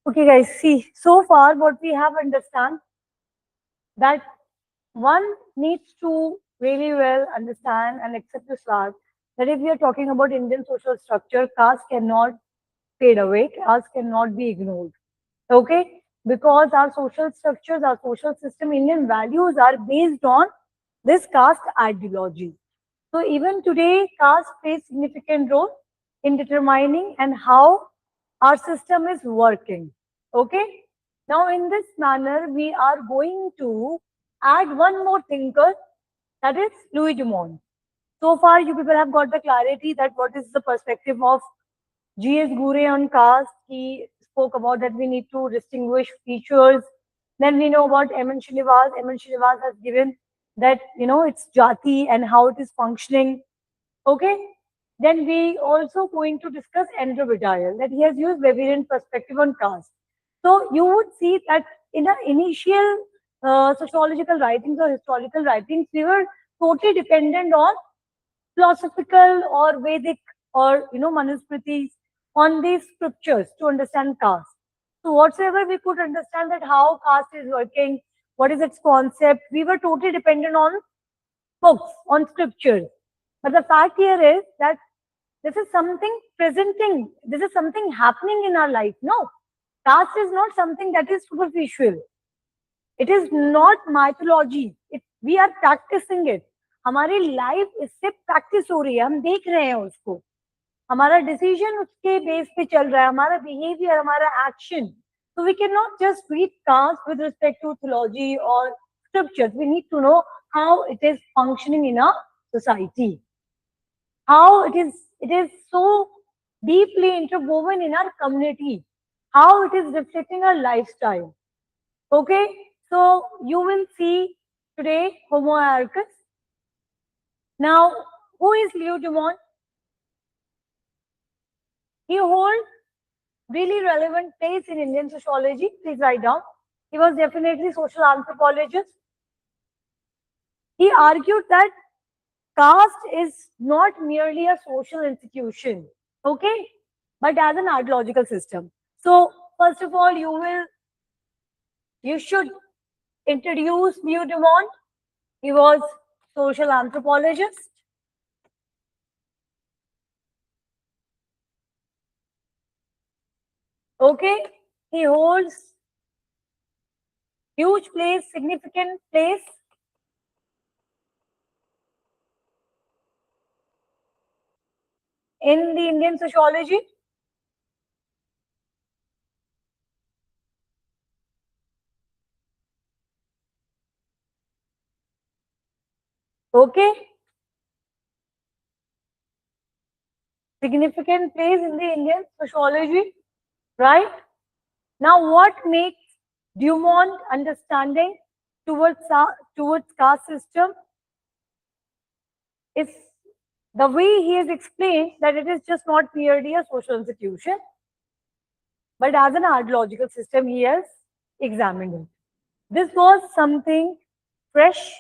Okay, guys, see, so far what we have understand that one needs to really well understand and accept this fact that if we are talking about Indian social structure, caste cannot fade away, caste cannot be ignored. Okay? Because our social structures, our social system, Indian values are based on this caste ideology. So even today, caste plays significant role in determining and how our system is working. Okay? Now, in this manner, we are going to add one more thinker, that is Louis Dumont. So far, you people have got the clarity that what is the perspective of G.S. Gure on caste. He spoke about that we need to distinguish features. Then we know about M.N. Srinivas. M.N. Srinivas has given that, it's jati and how it is functioning. Okay. Then we also going to discuss Andrew Vidal, that he has used Weberian perspective on caste. So you would see that in the initial sociological writings or historical writings, we were totally dependent on philosophical or Vedic or Manusmritis on these scriptures to understand caste. So whatsoever we could understand that how caste is working, what is its concept, we were totally dependent on books, on scriptures. But the fact here is that this is something presenting, this is something happening in our life. No, caste is not something that is superficial. It is not mythology. We are practicing it. हमारी life इससे practice हो रही है, हम देख रहे हैं उसको, हमारा डिसीजन उसके बेस पे चल रहा है, हमारा बिहेवियर, हमारा action. So we cannot just read caste with respect to theology or scriptures. We need to know how it is functioning in a society, how it is so deeply interwoven in our community, how it is reflecting our lifestyle. Okay, so you will see today Homo Hierarchicus. Now, who is Leo Dumont? He holds really relevant place in Indian sociology. Please write down. He was definitely social anthropologist. He argued that caste is not merely a social institution, okay, but as an ideological system. So, first of all, you should introduce Leo Dumont. He was social anthropologist. Okay, he holds huge place, significant place in the Indian sociology. Okay, significant place in the Indian sociology, right? Now, what makes Dumont understanding towards caste system is the way he has explained that it is just not merely a social institution, but as an ideological system he has examined it. This was something fresh,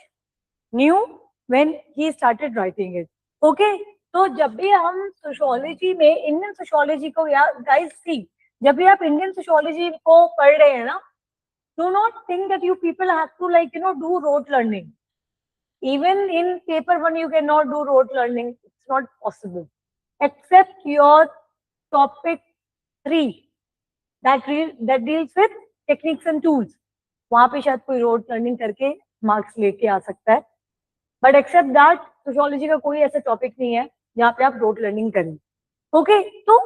new when he started writing it. Okay, तो जब भी हम sociology में Indian sociology को guys सी जब भी आप Indian sociology को पढ़ रहे हैं ना, do not think that you people have to do rote learning. Even in paper 1 you cannot do rote learning. It's not possible. Except your topic 3 that deals with techniques and tools. वहां पे शायद कोई rote learning करके marks लेके आ सकता है. But except that, sociology का कोई ऐसा टॉपिक नहीं है जहाँ पे आप रोट लर्निंग करें. ओके, तो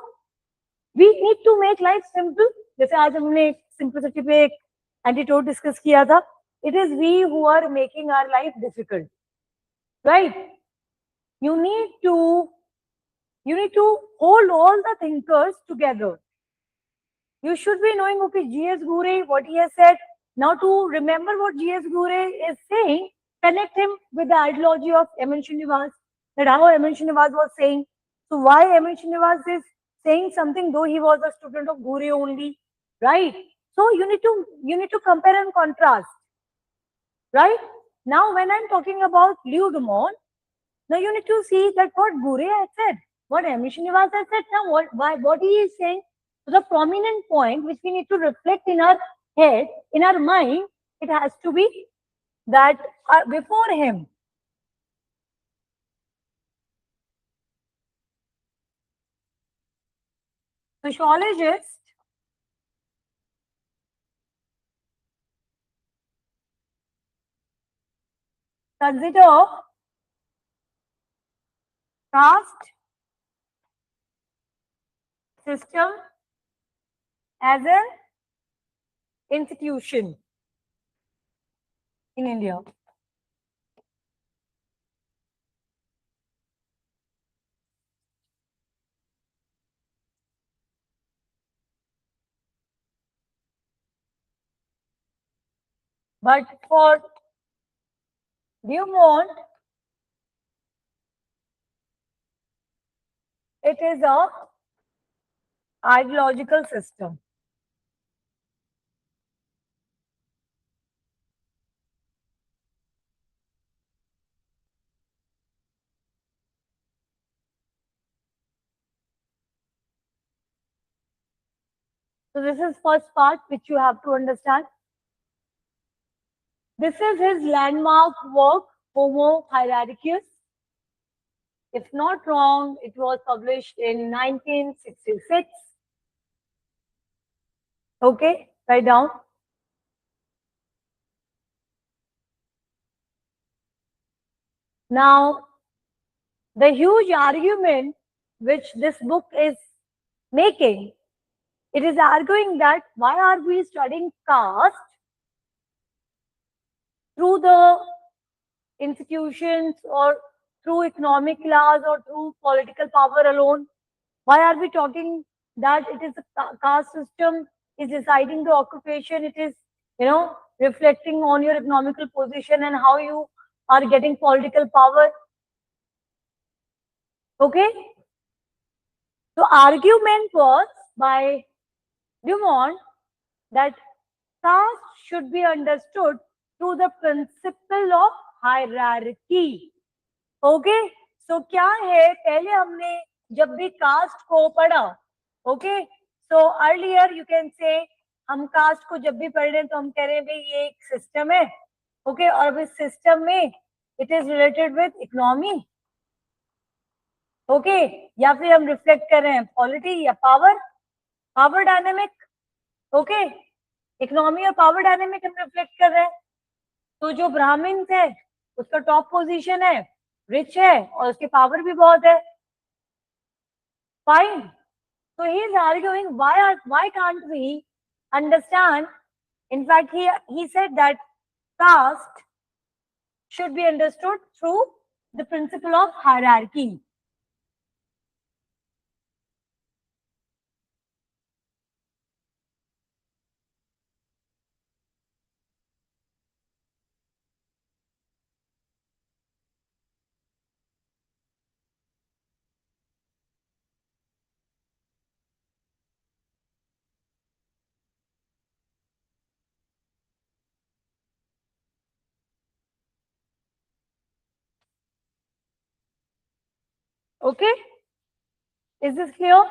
we need to make life simple. जैसे आज हमने सिंपलिसिटी पे एक एंटीटोड डिस्कस किया था. It is we who are making our life difficult, right? You need to hold all the thinkers together. You should be knowing, okay, G.S. Gure, what he has said. Now to remember what G.S. Gure is saying, connect him with the ideology of M.N. Srinivas, that how M.N. Srinivas was saying. So why M.N. Srinivas is saying something though he was a student of Gure only, right? So you need to compare and contrast, right? Now when I'm talking about Leo Dumont, now you need to see that what Gure has said, what M.N. Srinivas has said. Now what he is saying, So the prominent point which we need to reflect in our head, in our mind, it has to be that before him, sociologists consider caste system as an institution in India. But for Dumont, it is a ideological system. So this is first part which you have to understand. This is his landmark work, Homo Hierarchicus. If not wrong, it was published in 1966. Okay, write down. Now, the huge argument which this book is making, it is arguing that why are we studying caste through the institutions or through economic class or through political power alone? Why are we talking that it is a caste system is deciding the occupation? It is, reflecting on your economical position and how you are getting political power. Okay. So argument was by Dumont that caste should be understood through the principle of hierarchy. Okay so क्या है पहले हमने जब भी cast को पढ़ा okay so earlier you can say हम cast को जब भी पढ़ रहे हैं तो हम कह रहे हैं भाई ये एक सिस्टम है ओके और अब इस सिस्टम में it is related with economy okay या फिर हम रिफ्लेक्ट कर रहे हैं पॉलिटी या पावर डायनेमिक ओके इकोनॉमी और पावर डायनेमिक हम रिफ्लेक्ट कर रहे हैं तो जो ब्राह्मण है उसका टॉप पोजीशन है रिच है और उसके पावर भी बहुत है fine so he is arguing why can't we understand in fact he said that caste should be understood through the principle of hierarchy. Okay, is this clear?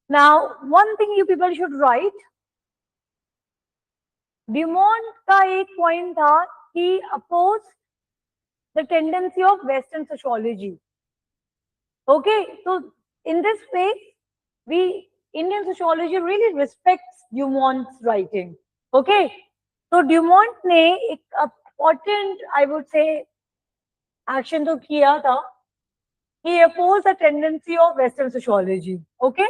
Now one thing you people should write, Dumont का एक point था he opposed the tendency of Western sociology. Okay, so in this way Indian sociology really respects Dumont's writing. Okay, so Dumont ने एक important I would say action तो किया था. He opposed the tendency of Western sociology. Okay.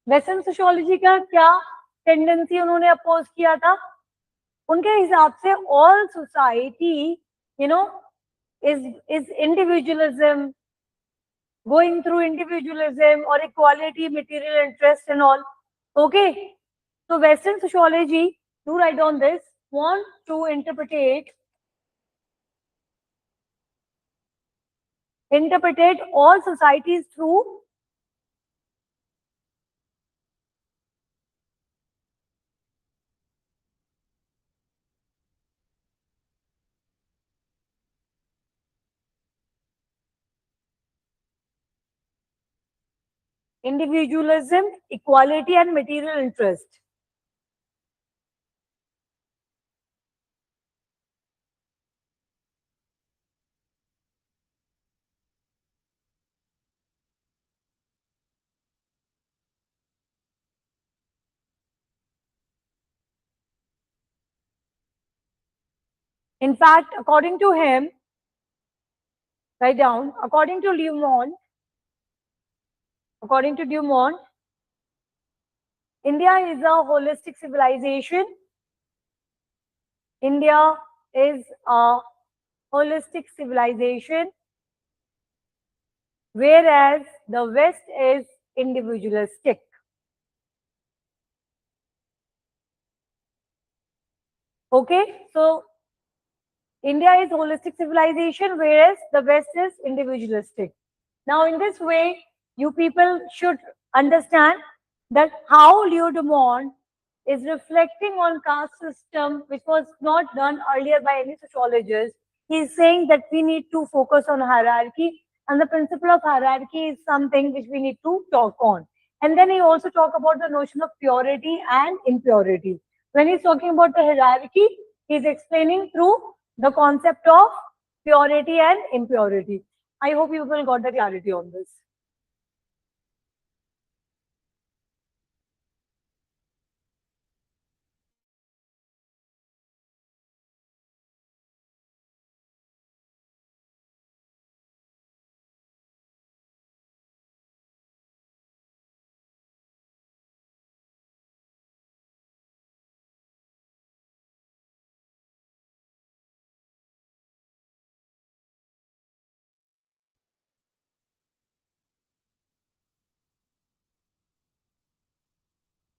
Western sociology का क्या tendency उन्होंने oppose किया था उनके हिसाब से all society is individualism, going through individualism or equality, material interest and all. Okay, so Western sociology do write down this, want to interpret all societies through individualism, equality, and material interest. In fact, according to him, write down, according to Dumont, India is a holistic civilization. India is a holistic civilization, whereas the West is individualistic. Okay, so India is holistic civilization, whereas the West is individualistic. Now, in this way, you people should understand that how Leo Dumont is reflecting on caste system, which was not done earlier by any sociologist. He is saying that we need to focus on hierarchy, and the principle of hierarchy is something which we need to talk on. And then he also talked about the notion of purity and impurity. When he's talking about the hierarchy, he's explaining through the concept of purity and impurity. I hope you will got the clarity on this.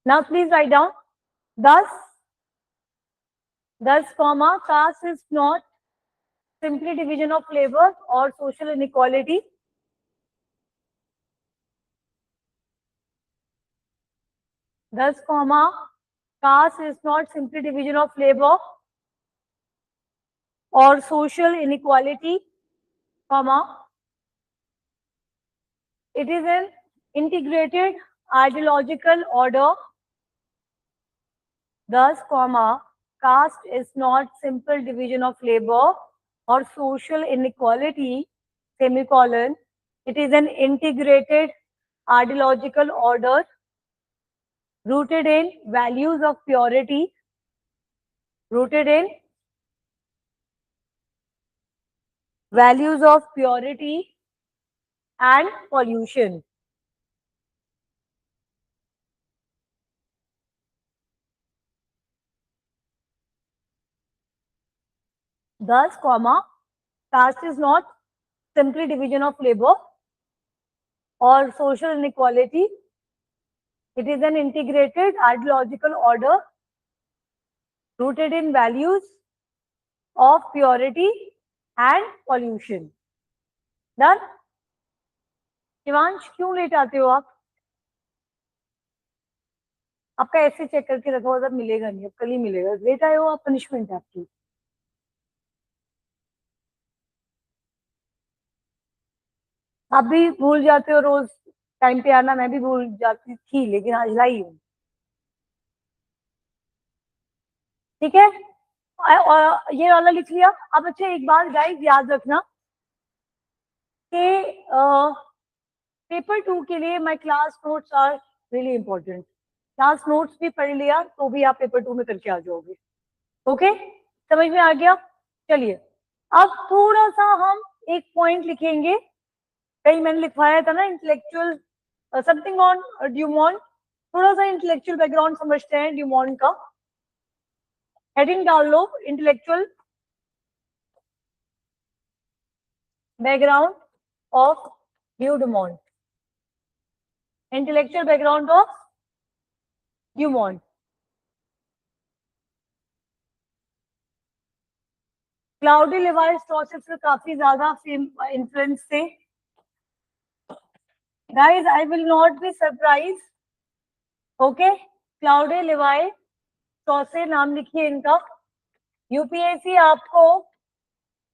Now please write down. Thus, comma, caste is not simply division of labor or social inequality. Thus, comma, caste is not simply division of labor or social inequality, comma, it is an integrated ideological order. Thus, comma, caste is not simple division of labor or social inequality, semicolon, it is an integrated ideological order rooted in values of purity, rooted in values of purity and pollution. Thus, comma, caste is not simply division of labor or social inequality. It is an integrated ideological order rooted in values of purity and pollution. Done? Shivansh क्यों late आते हो आप? आपका ऐसे check करके रखा हुआ मिलेगा नहीं, अब कल ही मिलेगा. लेट आए हो आप, पनिशमेंट है आपकी. आप भी भूल जाते हो रोज टाइम पे आना, मैं भी भूल जाती थी लेकिन आज लाई हूँ. ठीक है, और ये वाला लिख लिया. अब अच्छा एक बात गाइस याद रखना कि पेपर 2 के लिए my class notes are really important. Class notes भी पढ़ लिया तो भी आप पेपर 2 में करके आ जाओगे. ओके, समझ में आ गया? चलिए अब थोड़ा सा हम एक पॉइंट लिखेंगे. कहीं मैंने लिखवाया था ना इंटेलेक्चुअल समथिंग ऑन ड्यूमॉन्ट. थोड़ा सा इंटेलेक्चुअल बैकग्राउंड समझते हैं ड्यूमॉन्ट का. हेडिंग डाल लो, intellectual background of Dumont. Intellectual background of Dumont. Claude Levi Strauss से काफी ज्यादा इन्फ्लुएंस थे. Guys I will not be surprise. Okay, Claude Levi Strauss नाम लिखिए इनका. यूपीएससी आपको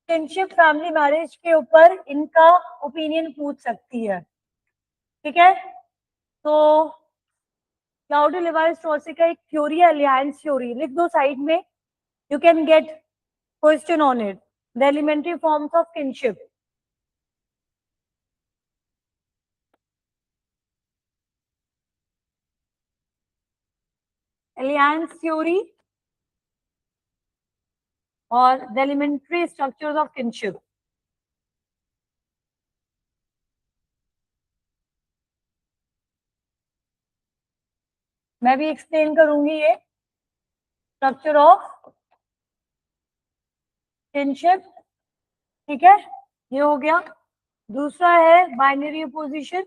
किनशिप फैमिली मैरिज के ऊपर इनका ओपिनियन पूछ सकती है. ठीक है, तो क्लाउडी लिवाइस प्रोसेस का एक थ्योरी है अलियंस थ्योरी, लिख दो साइड में. You can get question on it. The elementary forms of kinship. Alliance theory और the elementary structures of kinship. मैं भी एक्सप्लेन करूंगी ये स्ट्रक्चर ऑफ किनशिप. ठीक है, ये हो गया. दूसरा है बाइनरी अपोजिशन.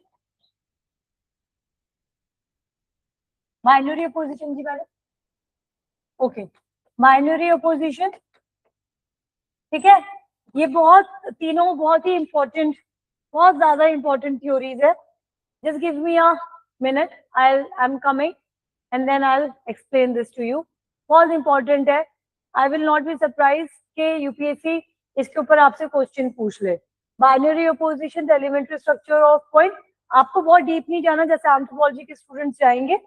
बाइनरी अपोजिशन जी मैडम. Okay, binary opposition. ठीक है, ये बहुत तीनों बहुत ही इंपॉर्टेंट, बहुत ज्यादा इंपॉर्टेंट थ्योरीज है. Just give me a minute, I am coming and then I explain this to you. बहुत इंपॉर्टेंट है. I will not be surprise के यूपीएससी इसके ऊपर आपसे क्वेश्चन पूछ ले. Binary opposition, the elementary structure of point. आपको बहुत डीप नहीं जाना जैसे एंथ्रोपोलॉजी के स्टूडेंट्स जाएंगे,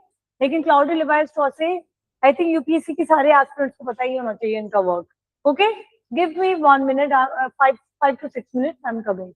लेकिन cloudy Levi process I think UPSC के सारे एस्पिरेंट्स को पता ही होना चाहिए इनका work. Okay, give me 1 minute, 5 to 6 minutes, I'm coming.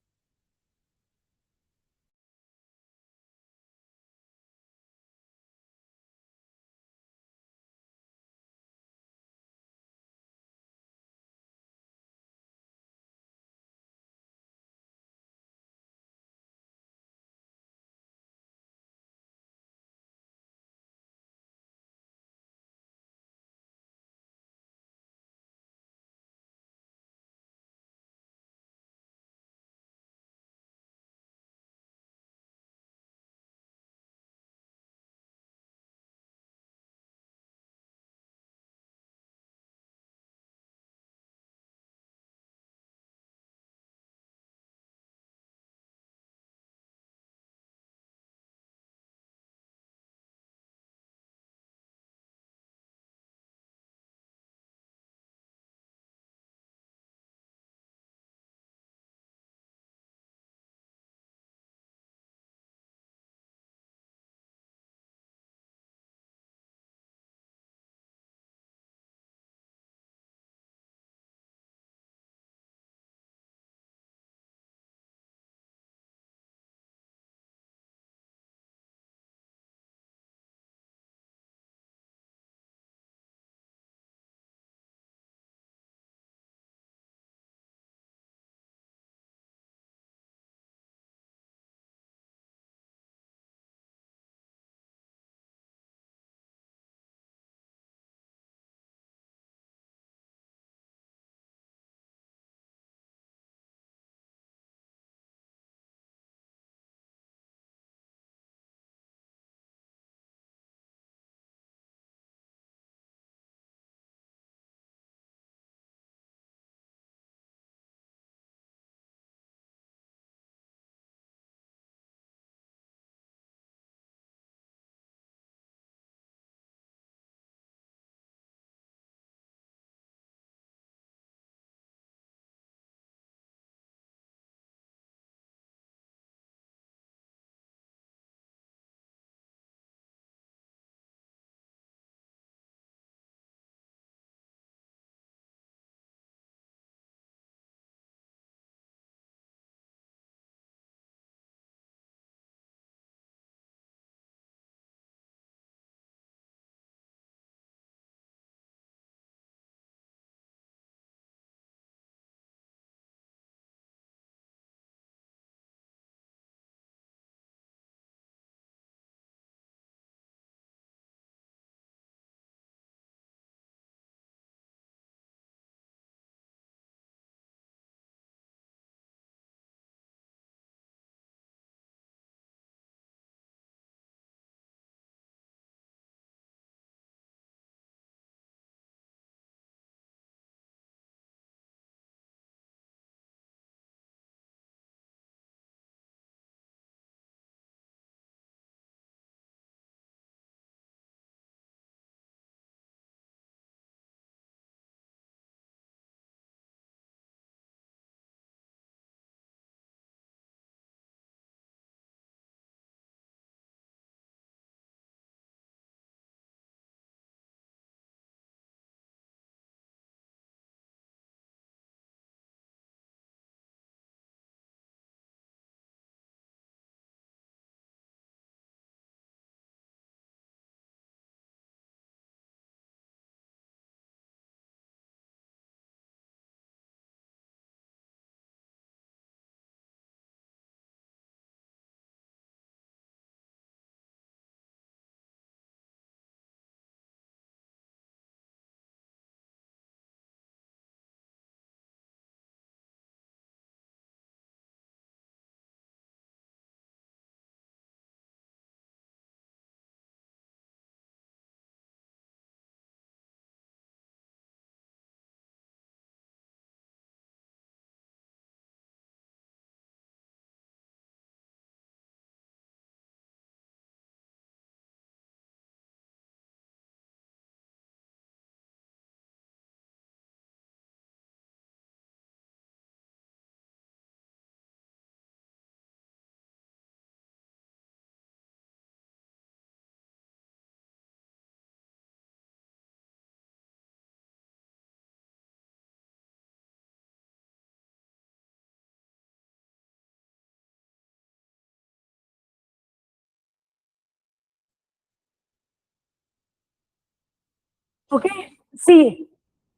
Okay, see,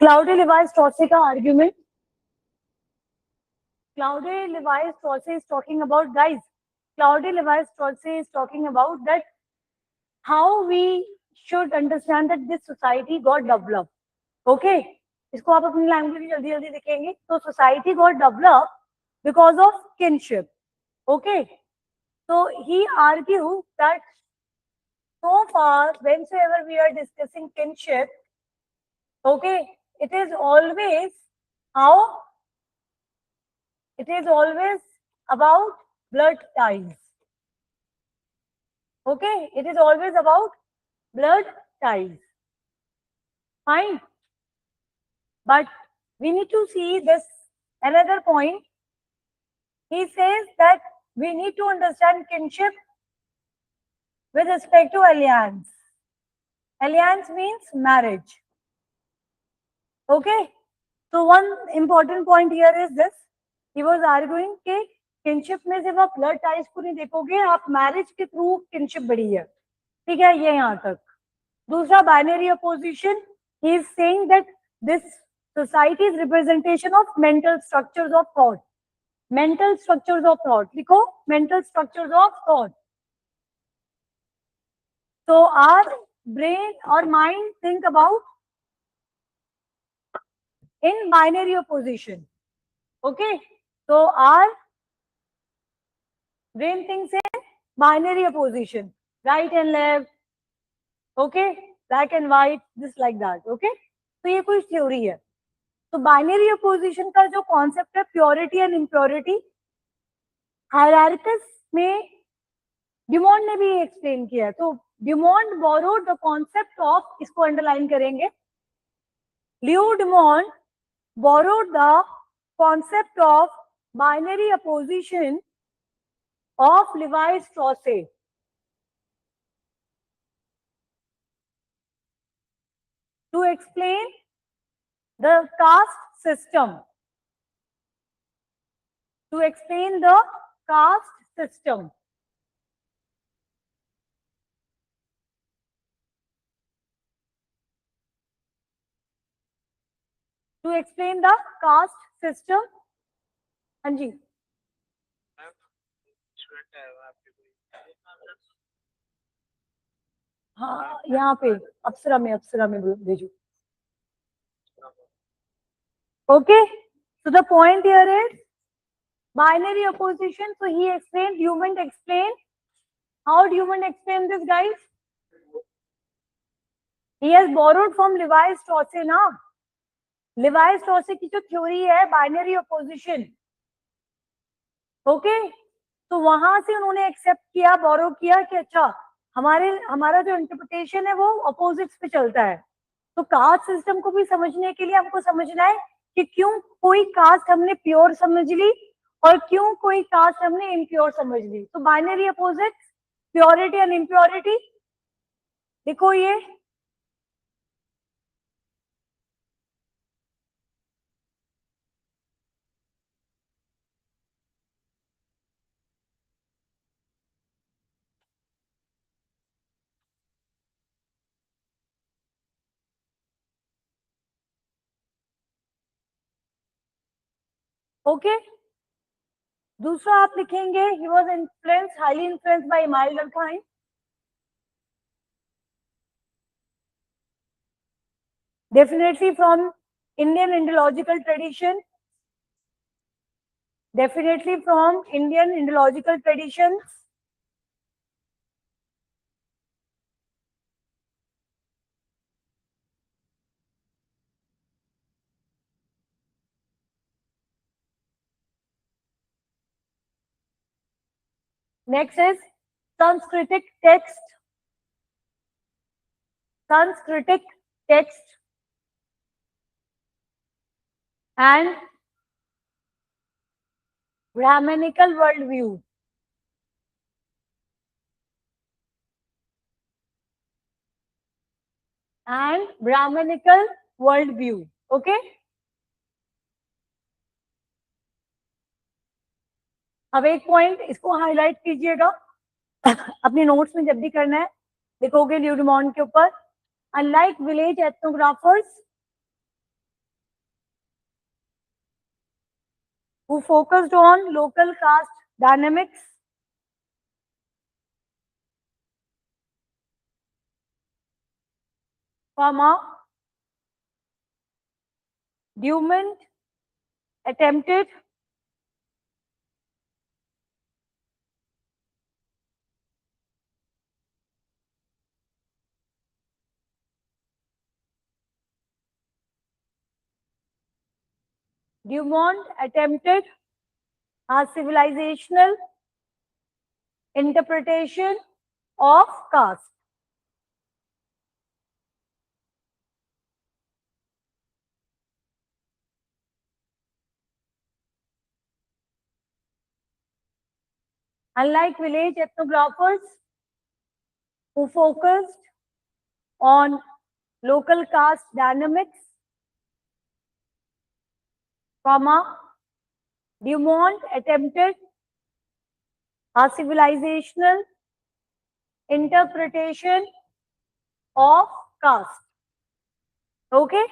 Claude Levi-Strauss का argument. Claude Levi-Strauss is talking about, guys, Claude Levi-Strauss is talking about that how we should understand that this society got developed. Okay, इसको आप अपनी language में जल्दी जल्दी देखेंगे. तो society got developed because of kinship. Okay, so he argued that so far, whenever we are discussing kinship, okay, it is always how? It is always about blood ties. Okay, it is always about blood ties. Fine. But we need to see this another point. He says that we need to understand kinship with respect to alliance. Alliance means marriage. Okay. So one important point here is this. He was arguing कि kinship में सिर्फ आप blood ties को नहीं देखोगे, आप marriage के through kinship बढ़ी है. ठीक है, ये यहाँ तक. दूसरा binary opposition. He is saying that this society is representation of mental structures of thought. Mental structures of thought. लिखो mental structures of thought. So our brain or mind think about in binary opposition. Okay. So our brain thinks in binary opposition. Right and left. Okay. Black and white. Just like that. Okay. तो ये कोई theory है. तो binary opposition का जो concept है purity and impurity, हायरार्किस में Dumont ने भी एक्सप्लेन किया है. तो Dumont borrowed the concept of, इसको अंडरलाइन करेंगे, Leo Dumont borrowed the concept of binary opposition of Levi Strauss to explain the caste system. To explain the caste system. To explain the caste system. हाँ जी. हाँ, यहाँ पे अप्सरा में भेजो. Okay, so the point here is binary opposition. So he explained, Dumont explained. How Dumont explain this, guys? He has borrowed from Levi-Strauss ना. Levi-Strauss की जो theory है बाइनरी अपोजिशन, ओके, तो वहां से उन्होंने एक्सेप्ट किया, बोरो किया कि अच्छा हमारा जो इंटरप्रिटेशन है वो अपोजिट्स पे चलता है. तो कास्ट सिस्टम को भी समझने के लिए हमको समझना है कि क्यों कोई कास्ट हमने प्योर समझ ली और क्यों कोई कास्ट हमने इम्प्योर समझ ली. तो binary opposites, purity and impurity. देखो ये ओके. दूसरा आप लिखेंगे, he was influenced, highly influenced by Emile Durkheim. Definitely from Indian Indological tradition. Definitely from Indian Indological traditions. Next is Sanskritic text. Sanskritic text and Brahmanical worldview. And Brahmanical worldview. Okay? अब एक point इसको highlight कीजिएगा अपने notes में जब भी करना है. देखोगे ल्यू डुमॉन्ट के ऊपर Unlike village ethnographers who focused on local caste dynamics, Dumont attempted a civilizational interpretation of caste. Unlike village ethnographers who focused on local caste dynamics, Dumont attempted a civilizational interpretation of caste. Okay?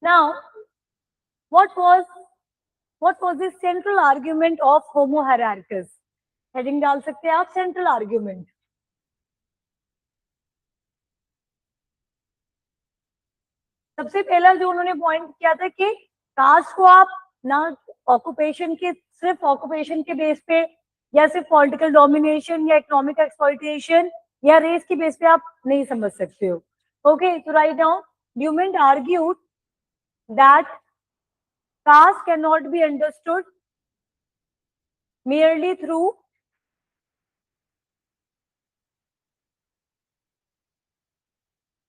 Now, what was the central argument of Homo hierarchicus? Heading डाल सकते हैं आप, central argument. सबसे पहला जो उन्होंने point किया था कि कास्ट को आप ना ऑक्यूपेशन के सिर्फ ऑक्यूपेशन के बेस पे या सिर्फ पॉलिटिकल डोमिनेशन या इकोनॉमिक एक्सप्लॉइटेशन या रेस के बेस पे आप नहीं समझ सकते हो. ओके, तो write down. Dumont argued that caste cannot be understood merely through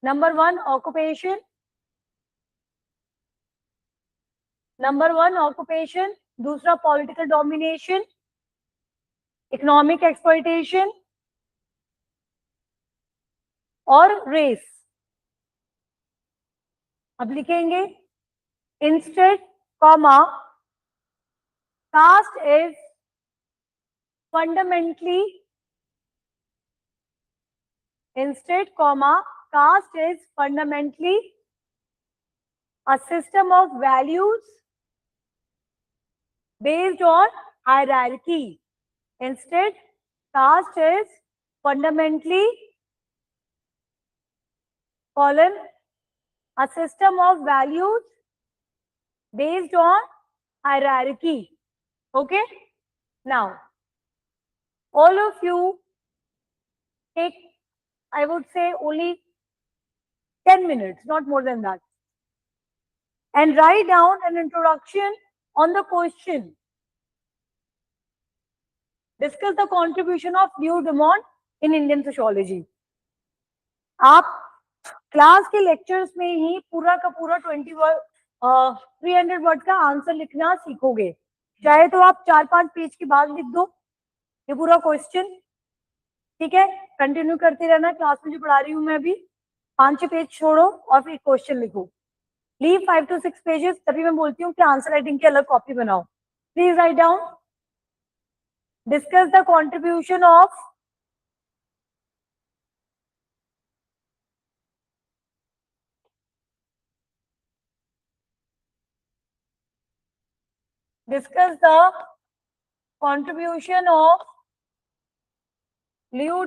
number one occupation, दूसरा पॉलिटिकल डोमिनेशन, इकोनॉमिक एक्सप्लॉइटेशन और रेस. अब लिखेंगे instead comma caste is fundamentally a system of values based on hierarchy. Instead, caste is fundamentally a system of values based on hierarchy. Okay? Now, all of you take, I would say, only 10 minutes, not more than that, and write down an introduction on the question. Discuss the contribution of Dumont in Indian sociology. आप class के lectures में ही पूरा का पूरा 300 word का answer लिखना सीखोगे. चाहे तो आप 4-5 पेज की बात लिख दो, ये पूरा क्वेश्चन. ठीक है, कंटिन्यू करते रहना. क्लास में जो पढ़ा रही हूं मैं अभी, 5-6 पेज छोड़ो और फिर क्वेश्चन लिखो. Leave 5 to 6 pages. तभी मैं बोलती हूँ कि आंसर राइटिंग की अलग कॉपी बनाओ. Please write down. Discuss the contribution of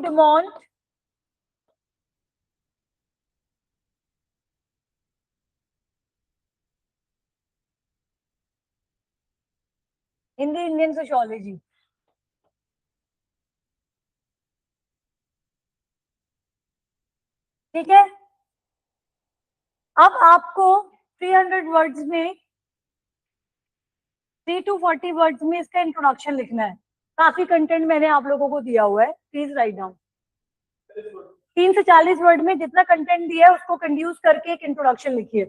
Dumont in the Indian sociology. ठीक है, अब आपको 300 वर्ड्स में 3 to 40 वर्ड्स में इसका इंट्रोडक्शन लिखना है. काफी कंटेंट मैंने आप लोगों को दिया हुआ है. Please write down. 3 से 40 वर्ड में जितना कंटेंट दिया है उसको कंड्यूस करके एक इंट्रोडक्शन लिखिए.